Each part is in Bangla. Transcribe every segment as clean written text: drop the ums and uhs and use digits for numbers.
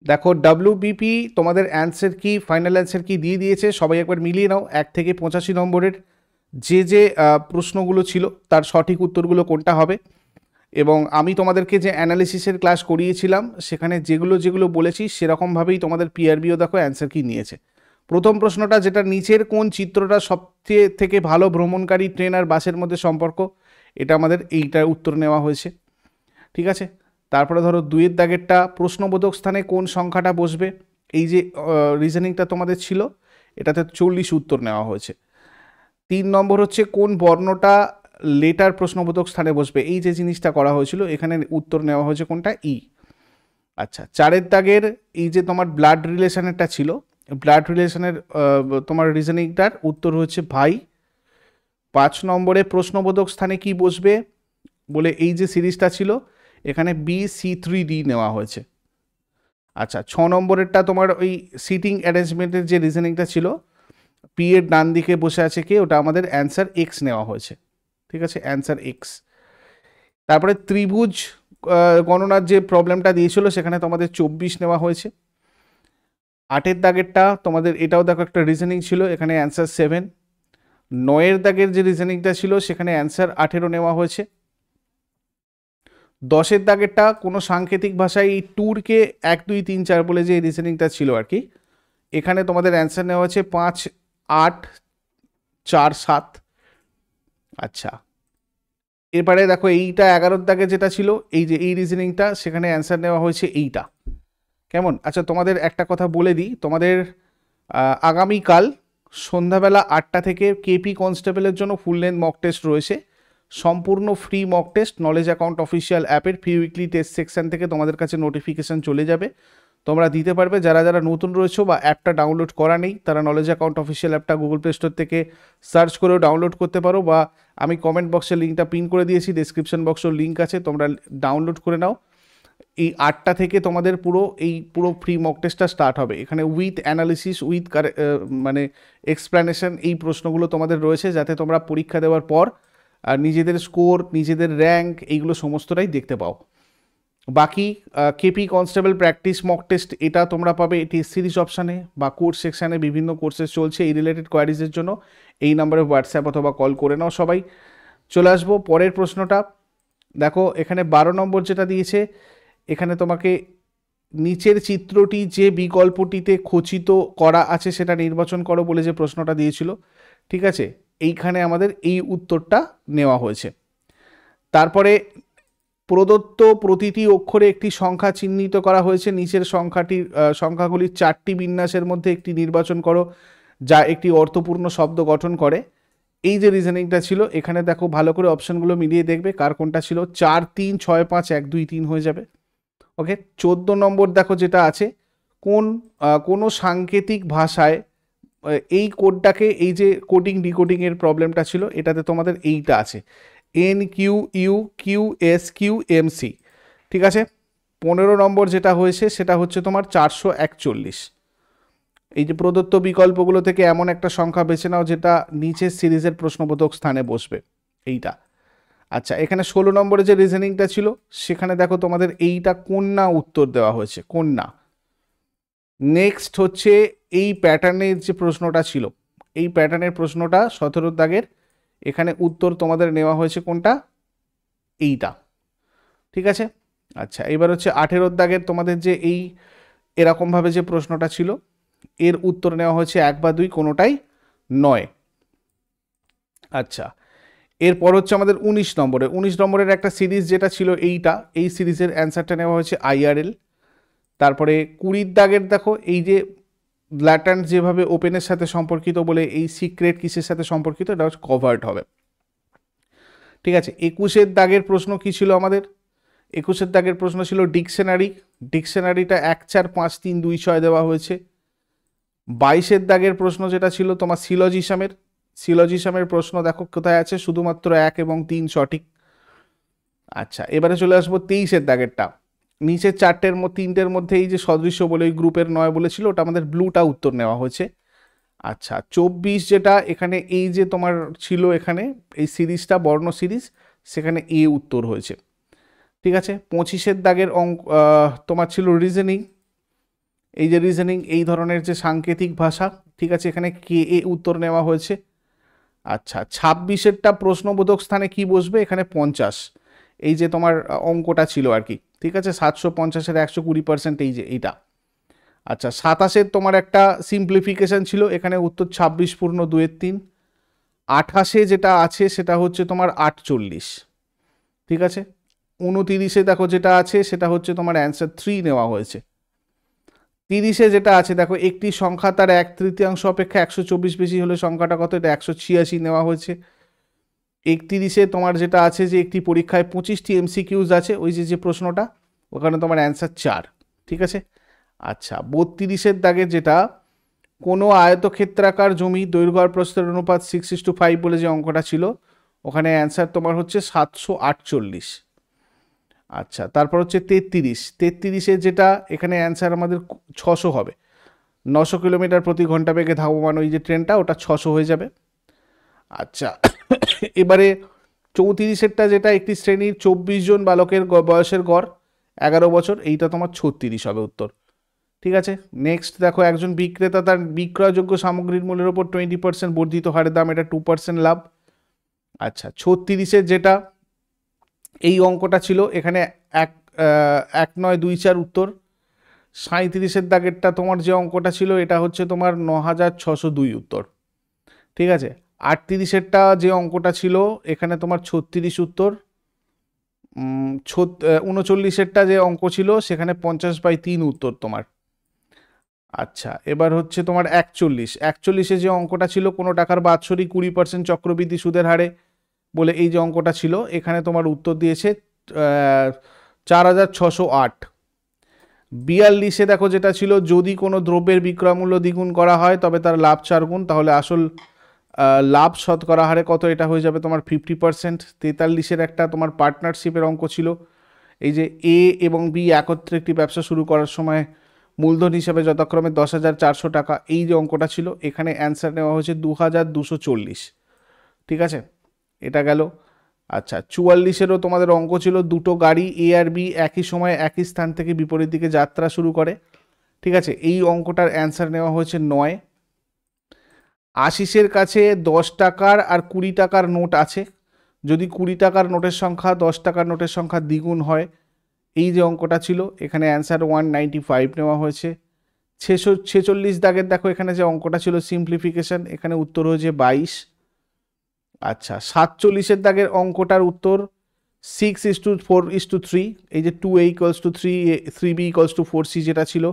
দেখো WBP তোমাদের অ্যান্সার কি, ফাইনাল অ্যান্সার কি দিয়ে দিয়েছে, সবাই একবার মিলিয়ে নাও 1 থেকে 85 নম্বরের যে প্রশ্নগুলো ছিল তার সঠিক উত্তরগুলো কোনটা হবে। এবং আমি তোমাদেরকে যে অ্যানালিসিসের ক্লাস করিয়েছিলাম সেখানে যেগুলো যেগুলো বলেছি সেরকমভাবেই তোমাদের পিআরবিও দেখো অ্যান্সার কি নিয়েছে। প্রথম প্রশ্নটা যেটা নিচের কোন চিত্রটা সবচেয়ে থেকে ভালো ভ্রমণকারী ট্রেন আর বাসের মধ্যে সম্পর্ক, এটা আমাদের এইটার উত্তর নেওয়া হয়েছে। ঠিক আছে, তারপরে ধরো 2-এর দাগেরটা প্রশ্নবোধক স্থানে কোন সংখ্যাটা বসবে, এই যে রিজনিংটা তোমাদের ছিল এটাতে 40 উত্তর নেওয়া হয়েছে। 3 নম্বর হচ্ছে কোন বর্ণটা লেটার প্রশ্নবোধক স্থানে বসবে, এই যে জিনিসটা করা হয়েছিল এখানে উত্তর নেওয়া হয়েছে কোনটা, ই। আচ্ছা, 4-এর দাগের এই যে তোমার ব্লাড রিলেশনেরটা ছিল, ব্লাড রিলেশনের তোমার রিজনিংটার উত্তর হচ্ছে ভাই। 5 নম্বরে প্রশ্নবোধক স্থানে কি বসবে বলে এই যে সিরিজটা ছিল এখানে BC3D নেওয়া হয়েছে। আচ্ছা, 6 নম্বরেরটা তোমার ওই সিটিং অ্যারেঞ্জমেন্টের যে রিজনিংটা ছিল, পি এর ডান দিকে বসে আছে কে, ওটা আমাদের অ্যান্সার এক্স নেওয়া হয়েছে। ঠিক আছে, অ্যান্সার এক্স। তারপরে ত্রিভুজ গণনার যে প্রবলেমটা দিয়েছিল সেখানে তোমাদের 24 নেওয়া হয়েছে। 8-এর দাগেরটা তোমাদের এটাও দেখো একটা রিজনিং ছিল, এখানে অ্যান্সার 7। 9-এর দাগের যে রিজনিংটা ছিল সেখানে অ্যান্সার 18 নেওয়া হয়েছে। 10-এর দাগেরটা কোনো সাংকেতিক ভাষায় এই ট্যুরকে 1 2 3 4 বলে যে রিজনিংটা ছিল আর কি, এখানে তোমাদের অ্যান্সার নেওয়া হয়েছে 5 8 4 7। আচ্ছা, এরপরে দেখো এইটা 11-এর দাগে যেটা ছিল এই যে এই রিজনিংটা, সেখানে অ্যান্সার নেওয়া হয়েছে এইটা। কেমন? আচ্ছা, তোমাদের একটা কথা বলে দিই, তোমাদের আগামীকাল সন্ধ্যাবেলা 8টা থেকে কেপি কনস্টেবলের জন্য ফুল লেন্থ মক টেস্ট রয়েছে, সম্পূর্ণ free mock test. Knowledge account official অ্যাপের ফ্রি উইকলি টেস্ট সেকশন থেকে তোমাদের কাছে নোটিফিকেশান চলে যাবে, তোমরা দিতে পারবে। যারা যারা নতুন রয়েছে বা অ্যাপটা ডাউনলোড করা নেই তারা নলেজ অ্যাকাউন্ট অফিসিয়াল অ্যাপটা গুগল প্লে স্টোর থেকে সার্চ করেও ডাউনলোড করতে পারো, বা আমি কমেন্ট বক্সে লিঙ্কটা পিন করে দিয়েছি, ডিসক্রিপশন বক্সের লিঙ্ক আছে, তোমরা ডাউনলোড করে নাও। এই 8টা থেকে তোমাদের পুরো ফ্রি মক টেস্টটা স্টার্ট হবে। এখানে উইথ অ্যানালিসিস উইথ মানে এক্সপ্লেনেশন এই প্রশ্নগুলো তোমাদের রয়েছে, যাতে তোমরা পরীক্ষা দেওয়ার পর নিজেদের স্কোর, নিজেদের র্যাঙ্ক এইগুলো সমস্তটাই দেখতে পাও। বাকি KP constable practice mock test এটা তোমরা পাবে টেস্ট সিরিজ অপশানে বা কোর্স সেকশানে, বিভিন্ন কোর্সেস চলছে এই রিলেটেড কোয়ারিজের জন্য। এই নম্বরে হোয়াটসঅ্যাপ অথবা কল করে নাও সবাই। চলে আসবো পরের প্রশ্নটা। দেখো এখানে 12 নম্বর যেটা দিয়েছে, এখানে তোমাকে নিচের চিত্রটি যে বিকল্পটিতে খচিত করা আছে সেটা নির্বাচন করো বলে যে প্রশ্নটা দিয়েছিল। ঠিক আছে, এইখানে আমাদের এই উত্তরটা নেওয়া হয়েছে। তারপরে প্রদত্ত প্রতিটি অক্ষরে একটি সংখ্যা চিহ্নিত করা হয়েছে, নিচের সংখ্যাগুলির 4টি বিন্যাসের মধ্যে একটি নির্বাচন করো যা একটি অর্থপূর্ণ শব্দ গঠন করে। এই যে রিজনিংটা ছিল এখানে দেখো ভালো করে অপশনগুলো মিলিয়ে দেখবে কার কোনটা ছিল, 4 3 6 5 1 2 3 হয়ে যাবে। ওকে, 14 নম্বর দেখো যেটা আছে, কোনো সাংকেতিক ভাষায় এই কোডটাকে, এই যে কোডিং ডিকোডিং এর প্রবলেমটা ছিল এটাতে তোমাদের এইটা আছে, NQUQSQMC। ঠিক আছে, 15 নম্বর যেটা হয়েছে সেটা হচ্ছে তোমার 441। এই যে প্রদত্ত বিকল্পগুলো থেকে এমন একটা সংখ্যা বেছে নাও যেটা নিচের সিরিজের প্রশ্নবোধক স্থানে বসবে, এইটা। আচ্ছা, এখানে 16 নম্বরে যে রিজনিংটা ছিল সেখানে দেখো তোমাদের এইটা কন্যা উত্তর দেওয়া হয়েছে, কন্যা। নেক্সট হচ্ছে এই প্যাটার্নের যে প্রশ্নটা ছিল, এই প্যাটার্নের প্রশ্নটা 17 দাগের, এখানে উত্তর তোমাদের নেওয়া হয়েছে কোনটা, এইটা। ঠিক আছে, আচ্ছা এবার হচ্ছে 18 দাগের তোমাদের যে এই এরকমভাবে যে প্রশ্নটা ছিল এর উত্তর নেওয়া হয়েছে 1 বা 2 কোনোটাই নয়। আচ্ছা, এরপর হচ্ছে আমাদের 19 নম্বরের একটা সিরিজ যেটা ছিল এইটা, এই সিরিজের অ্যান্সারটা নেওয়া হয়েছে IRL। তারপরে 20 দাগের দেখো এই যে ল্যাটেন্ট যেভাবে ওপেনের সাথে সম্পর্কিত বলে এই সিক্রেট কিসের সাথে সম্পর্কিত, এটা হচ্ছে কভার্ড হবে। ঠিক আছে, 21 দাগের প্রশ্ন কি ছিল আমাদের, 21 দাগের প্রশ্ন ছিল ডিকশনারি, ডিকশনারিটা 1 4 5 3 2 6 দেওয়া হয়েছে। 22 দাগের প্রশ্ন যেটা ছিল তোমার সিলজিসামের প্রশ্ন দেখো কোথায় আছে, শুধুমাত্র 1 এবং 3 সঠিক। আচ্ছা, এবারে চলে আসবো 23 দাগেরটা, নিচের 3টের মধ্যে এই যে সদৃশ্য বলে ওই গ্রুপের 9 বলেছিল ওটা আমাদের ব্লুটা উত্তর নেওয়া হয়েছে। আচ্ছা, 24 যেটা এখানে এই যে তোমার ছিল এখানে এই সিরিজটা বর্ণ সিরিজ, সেখানে এ উত্তর হয়েছে। ঠিক আছে, 25 দাগের তোমার ছিল রিজনিং, এই যে রিজনিং, এই ধরনের যে সাংকেতিক ভাষা, ঠিক আছে, এখানে কে এ উত্তর নেওয়া হয়েছে। আচ্ছা, 26-এরটা প্রশ্নবোধক স্থানে কি বসবে, এখানে 50, এই যে তোমার অঙ্কটা ছিল আর কি, ঠিক আছে, 750-এর 120%, এই যে এইটা। আচ্ছা, 27-এর তোমার একটা সিম্পলিফিকেশন ছিল, এখানে উত্তর 26 পূর্ণ 2/3। 28-এ যেটা আছে সেটা হচ্ছে তোমার 48, ঠিক আছে। 29-এ দেখো যেটা আছে সেটা হচ্ছে তোমার অ্যান্সার 3 নেওয়া হয়েছে। 30-এ যেটা আছে দেখো, একটি সংখ্যা তার 1/3 অপেক্ষা 124 বেশি হলে সংখ্যাটা কত, এটা 186 নেওয়া হয়েছে। 31-এ তোমার যেটা আছে যে একটি পরীক্ষায় 25টি এমসিকিউজ আছে, ওই যে প্রশ্নটা, ওখানে তোমার অ্যান্সার 4, ঠিক আছে। আচ্ছা, 32-এর দাগের যেটা, কোনো আয়তক্ষেত্রাকার জমি দৈর্ঘ্য আর প্রস্থের অনুপাত 6:5 বলে যে অঙ্কটা ছিল, ওখানে অ্যান্সার তোমার হচ্ছে 748। আচ্ছা, তারপর হচ্ছে 33-এ যেটা, এখানে অ্যান্সার আমাদের 600 হবে। 900 কিলোমিটার প্রতি ঘন্টা বেগে ধাবমান ওই যে ট্রেনটা, ওটা 600 হয়ে যাবে। আচ্ছা, এবারে 34-এরটা যেটা, একটি শ্রেণীর 24 জন বালকের বয়সের গড় 11 বছর, এইটা তোমার 36 হবে উত্তর, ঠিক আছে। নেক্সট দেখো, একজন বিক্রেতা তার বিক্রয়যোগ্য সামগ্রীর মূল্যের ওপর 20% বর্ধিত হারের দাম, এটা 2% লাভ। আচ্ছা, 36-এর যেটা এই অঙ্কটা ছিল, এখানে 1924 উত্তর। 37-এর দাগেরটা তোমার যে অঙ্কটা ছিল, এটা হচ্ছে তোমার 9602 উত্তর, ঠিক আছে। 38-এরটা যে অঙ্কটা ছিল, এখানে তোমার 36 উত্তর। 39-এরটা যে অঙ্ক ছিল, সেখানে 50/3 উত্তর তোমার। আচ্ছা, এবার হচ্ছে তোমার 41-এ যে অঙ্কটা ছিল, কোনো টাকার বাৎসরিক 20% চক্রবৃদ্ধি সুদের হারে বলে এই যে অঙ্কটা ছিল, এখানে তোমার উত্তর দিয়েছে 4608। 42-এ দেখো যেটা ছিল, যদি কোনো দ্রব্যের বিক্রয় মূল্য দ্বিগুণ করা হয় তবে তার লাভ 4 গুণ, তাহলে আসল লাভ শতকরা হারে কত, এটা হয়ে যাবে তোমার 50%। 43-এর একটা তোমার পার্টনারশিপের অঙ্ক ছিল, এই যে এ এবং বি একত্রে একটি ব্যবসা শুরু করার সময় মূলধন হিসাবে যথাক্রমে 10,400 টাকা, এই যে অঙ্কটা ছিল, এখানে অ্যান্সার নেওয়া হয়েছে 2240, ঠিক আছে, এটা গেল। আচ্ছা, 44-এরও তোমাদের অঙ্ক ছিল, দুটো গাড়ি এ আর বি একই সময় একই স্থান থেকে বিপরীত দিকে যাত্রা শুরু করে, ঠিক আছে, এই অঙ্কটার অ্যান্সার নেওয়া হয়েছে 9। আশিসের কাছে 10 টাকার আর 20 টাকার নোট আছে, যদি 20 টাকার নোটের সংখ্যা 10 টাকার নোটের সংখ্যা দ্বিগুণ হয়, এই যে অঙ্কটা ছিল, এখানে অ্যান্সার 195 নেওয়া হয়েছে। 46 দাগের দেখো, এখানে যে অঙ্কটা ছিল সিম্পলিফিকেশন, এখানে উত্তর হয়েছে 22। আচ্ছা, 47-এর দাগের অঙ্কটার উত্তর 6:4:3, এই যে 2a = 3, 3b = 4c যেটা ছিল।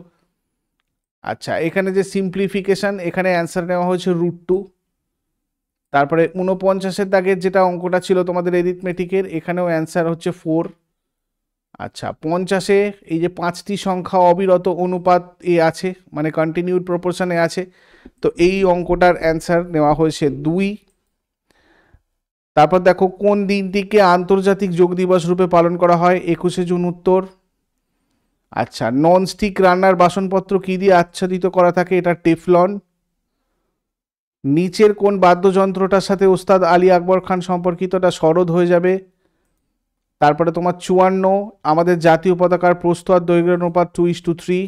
আচ্ছা, এখানে যে সিম্পলিফিকেশন, এখানে অ্যান্সার নেওয়া হয়েছে √2। তারপরে 49-এর দাগের যেটা অঙ্কটা ছিল তোমাদের এরিথমেটিকের, এখানেও অ্যান্সার হচ্ছে 4। আচ্ছা, 50-এ এই যে 5টি সংখ্যা অবিরত অনুপাত এ আছে, মানে কন্টিনিউড প্রপোর্শনে আছে, তো এই অঙ্কটার অ্যান্সার নেওয়া হয়েছে 2। তারপর দেখো, কোন দিনটিকে আন্তর্জাতিক যোগ দিবস রূপে পালন করা হয়, 21শে জুন উত্তর। আচ্ছা, ননস্টিক রান্নার বাসনপত্র কি দিয়ে আচ্ছাদিত করা থাকে, এটা টেফলন। নিচের কোন বাদ্যযন্ত্রটার সাথে ওস্তাদ আলী আকবর খান সম্পর্কিত, এটা শরৎ হয়ে যাবে। তারপরে তোমার 54, আমাদের জাতীয় পতাকার প্রস্থ আর দৈর্ঘ্যের অনুপাত 2:3।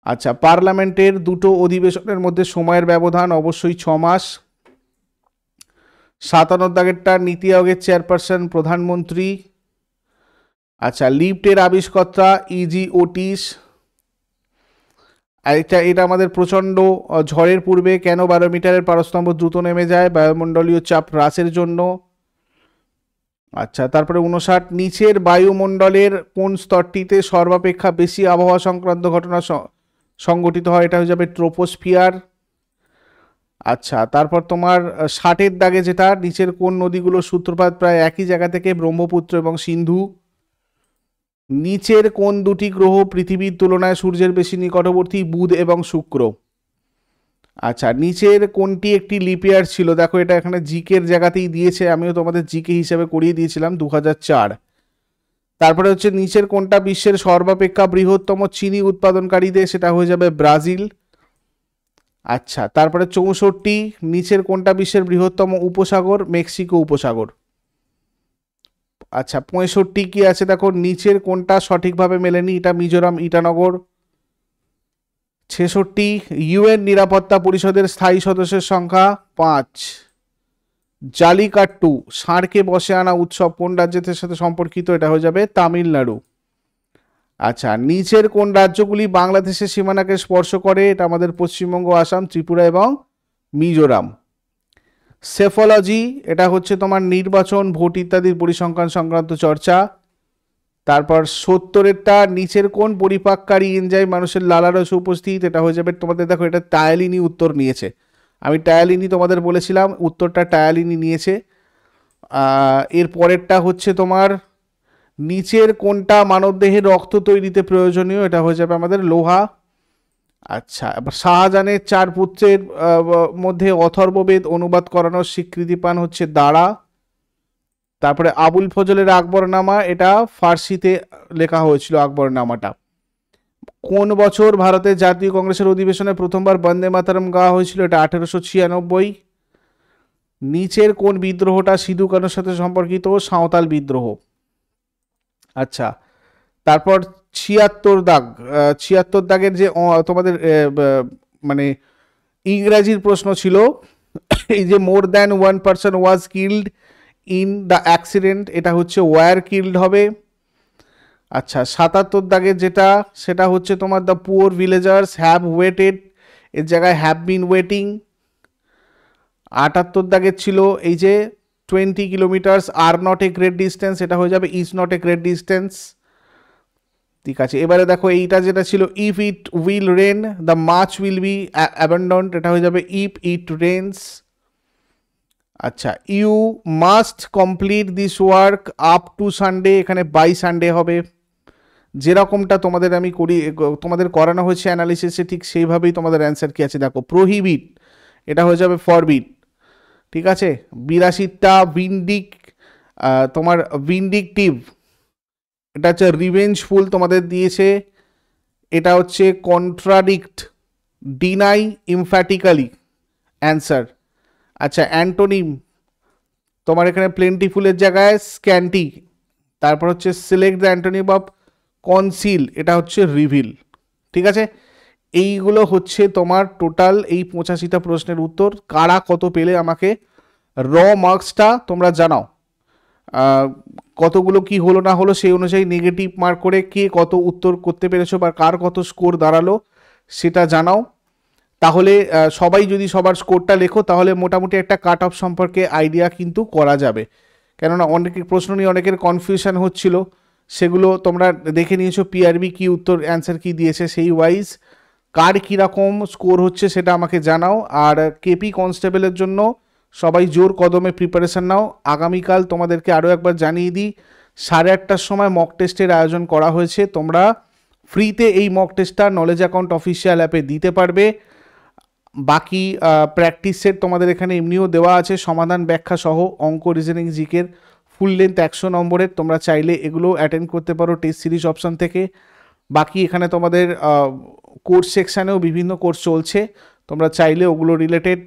আচ্ছা, পার্লামেন্টের দুটো অধিবেশনের মধ্যে সময়ের ব্যবধান অবশ্যই 6 মাস। 57 দাগেরটা, নীতি আয়োগের চেয়ারপারসন প্রধানমন্ত্রী। আচ্ছা, লিফটের আবিষ্কর্তা ইজি ওটিস। এটা আমাদের প্রচণ্ড ঝড়ের পূর্বে কেন 12 মিটারের পারস্তম্ভ দ্রুত নেমে যায়, বায়ুমণ্ডলীয় চাপ হ্রাসের জন্য। আচ্ছা, তারপরে 59, নিচের বায়ুমণ্ডলের কোন স্তরটিতে সর্বাপেক্ষা বেশি আবহাওয়া সংক্রান্ত ঘটনা সংঘটিত হয়, এটা হয়ে যাবে ট্রোপোস্ফিয়ার। আচ্ছা, তারপর তোমার 60-এর দাগে যেটা, নিচের কোন নদীগুলোর সূত্রপাত প্রায় একই জায়গা থেকে, ব্রহ্মপুত্র এবং সিন্ধু। নিচের কোন দুটি গ্রহ পৃথিবীর তুলনায় সূর্যের বেশি নিকটবর্তী, বুধ এবং শুক্র। আচ্ছা, নিচের কোনটি একটি লিপ ইয়ার ছিল, দেখো এটা এখানে জিকের জায়গাতেই দিয়েছে, আমিও তোমাদের জিকে হিসেবে করিয়ে দিয়েছিলাম 2004। তারপরে হচ্ছে, নিচের কোনটা বিশ্বের সর্বাপেক্ষা বৃহত্তম চিনি উৎপাদনকারী দেশ, সেটা হয়ে যাবে ব্রাজিল। আচ্ছা, তারপরে 64, নিচের কোনটা বিশ্বের বৃহত্তম উপসাগর, মেক্সিকো উপসাগর। আচ্ছা, 65 কি আছে দেখো, নিচের কোনটা সঠিকভাবে মেলেনি, এটা মিজোরাম ইটানগর। 66, ইউএন নিরাপত্তা পরিষদের স্থায়ী সদস্যের সংখ্যা 5। জালিকাট্টু, ষাঁড়কে বসে আনা উৎসব কোন রাজ্যের সাথে সম্পর্কিত? এটা হয়ে যাবে তামিলনাড়ু। আচ্ছা, নিচের কোন রাজ্যগুলি বাংলাদেশের সীমানাকে স্পর্শ করে? এটা আমাদের পশ্চিমবঙ্গ, আসাম, ত্রিপুরা এবং মিজোরাম। সেফোলজি, এটা হচ্ছে তোমার নির্বাচন, ভোট ইত্যাদির পরিসংখ্যান সংক্রান্ত চর্চা। তারপর 70-এরটা, নিচের কোন পরিপাককারী এনজাইম মানুষের লালারসে উপস্থিত? এটা হয়ে যাবে তোমাদের, দেখো এটা টায়ালিনি উত্তর নিয়েছে, আমি টায়ালিনি তোমাদের বলেছিলাম, উত্তরটা টায়ালিনি নিয়েছে। এর পরেরটা হচ্ছে তোমার নিচের কোনটা মানবদেহের রক্ত তৈরিতে প্রয়োজনীয়? এটা হয়ে যাবে আমাদের লোহা। আচ্ছা, এবার শাহজাহানের 4 পুত্রের মধ্যে অথর্ববেদ অনুবাদ করানোর স্বীকৃতি পান হচ্ছে দারা। তারপরে আবুল ফজলের আকবরনামা, এটা ফার্সিতে লেখা হয়েছিল আকবরনামাটা। কোন বছর ভারতের জাতীয় কংগ্রেসের অধিবেশনে প্রথমবার বন্দে মাতরম গাওয়া হয়েছিল? এটা 1896। নিচের কোন বিদ্রোহটা সিধু কানুর সাথে সম্পর্কিত? সাঁওতাল বিদ্রোহ। আচ্ছা, তারপর 76 দাগ, 76 দাগের যে তোমাদের মানে ইংরাজির প্রশ্ন ছিল, এই যে more than 1 person was killed in the accident, এটা হচ্ছে ওয়্যার কিল্ড হবে। আচ্ছা, 77 দাগের যেটা, সেটা হচ্ছে তোমার the poor villagers have waited, এর জায়গায় হ্যাভ বিন ওয়েটিং। 78 দাগের ছিল এই যে 20 kilometres are not a great distance, এটা হয়ে যাবে is not a great distance. ঠিক আছে, এবারে দেখো এইটা যেটা ছিল, if it will rain the match will be abandoned, এটা হয়ে যাবে ইফ ইট রেন্স। আচ্ছা, you must complete this work up to Sunday, এখানে বাই সানডে হবে। যেরকমটা তোমাদের আমি করি, তোমাদের করানো হয়েছে অ্যানালিসিসে, ঠিক সেইভাবেই তোমাদের অ্যান্সার কি আছে দেখো। প্রহিবিট, এটা হয়ে যাবে ফরবিট। ঠিক আছে, 82টা তোমার ভিন্ডিকটিভ, এটা হচ্ছে রিভেঞ্জফুল তোমাদের দিয়েছে। এটা হচ্ছে কন্ট্রাডিক্ট, ডিনাই, এমফ্যাটিক্যালি অ্যান্সার। আচ্ছা, অ্যান্টোনিম তোমার এখানে প্লেন্টিফুলের জায়গায় স্ক্যান্টি। তারপর হচ্ছে select the antonym of conceal, এটা হচ্ছে রিভিল। ঠিক আছে, এইগুলো হচ্ছে তোমার টোটাল এই 85টা প্রশ্নের উত্তর। কারা কত পেলে আমাকে র মার্কসটা তোমরা জানাও, কতগুলো কি হলো না হলো সেই অনুযায়ী নেগেটিভ মার্ক করে কে কত উত্তর করতে পেরেছো বা কার কত স্কোর দাঁড়ালো সেটা জানাও। তাহলে সবাই যদি সবার স্কোরটা লেখো তাহলে মোটামুটি একটা কাট অফ সম্পর্কে আইডিয়া কিন্তু করা যাবে। কেননা অনেকের প্রশ্ন নিয়ে অনেকের কনফিউশন হচ্ছিল, সেগুলো তোমরা দেখে নিয়েছো, পিআরবি কি উত্তর অ্যান্সার কি দিয়েছে, সেই ওয়াইজ কার কীরকম স্কোর হচ্ছে সেটা আমাকে জানাও। আর কেপি কনস্টেবলের জন্য সবাই জোর কদমে প্রিপারেশান নাও। আগামীকাল তোমাদেরকে আরও একবার জানিয়ে দিই, 8:30টার সময় মক টেস্টের আয়োজন করা হয়েছে। তোমরা ফ্রিতে এই মক টেস্টটা নলেজ অ্যাকাউন্ট অফিসিয়াল অ্যাপে দিতে পারবে। বাকি প্র্যাকটিস সেট তোমাদের এখানে এমনিও দেওয়া আছে, সমাধান ব্যাখ্যা সহ অঙ্ক, রিজনিং, জিকের ফুল লেন্থ 100 নম্বরের। তোমরা চাইলে এগুলো অ্যাটেন্ড করতে পারো টেস্ট সিরিজ অপশান থেকে। বাকি এখানে তোমাদের কোর্স সেকশানেও বিভিন্ন কোর্স চলছে, তোমরা চাইলে ওগুলো রিলেটেড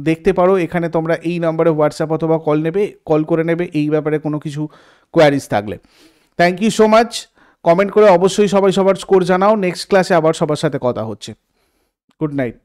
দেখতে পারো। এখানে তোমরা এই নাম্বারে হোয়াটসঅ্যাপ অথবা কল করে নেবে এই ব্যাপারে কোনো কিছু কোয়ারিজ থাকলে। Thank you so much. Comment করে অবশ্যই সবাই সবার স্কোর জানাও। নেক্সট ক্লাসে আবার সবার সাথে কথা হচ্ছে। Good night.